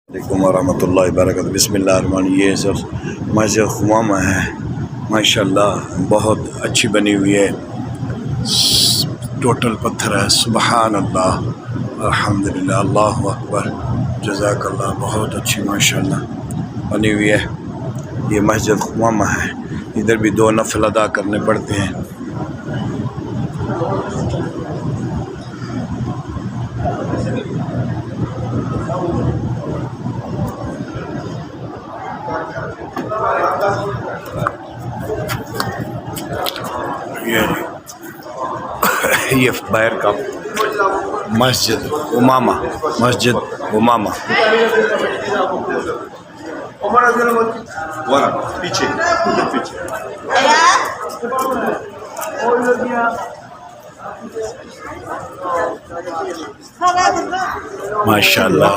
अलैकुम वरहमतुल्लाहि वबरकातुहू। बिस्मिल्लाहिर्रहमानिर्रहीम। ये सब मस्जिद खुमामा है, माशाल्लाह बहुत अच्छी बनी हुई है। टोटल पत्थर है। सुबहान अल्लाह, अल्हम्दुलिल्लाह, अल्लाहु अकबर, जज़ाकल्लाह। बहुत अच्छी माशाल्लाह बनी हुई है। ये मस्जिद खुमामा है। इधर भी 2 नफल अदा करने पड़ते हैं। ये बाहर का मस्जिद उमामा, मस्जिद उमामा। पीछे माशाल्लाह।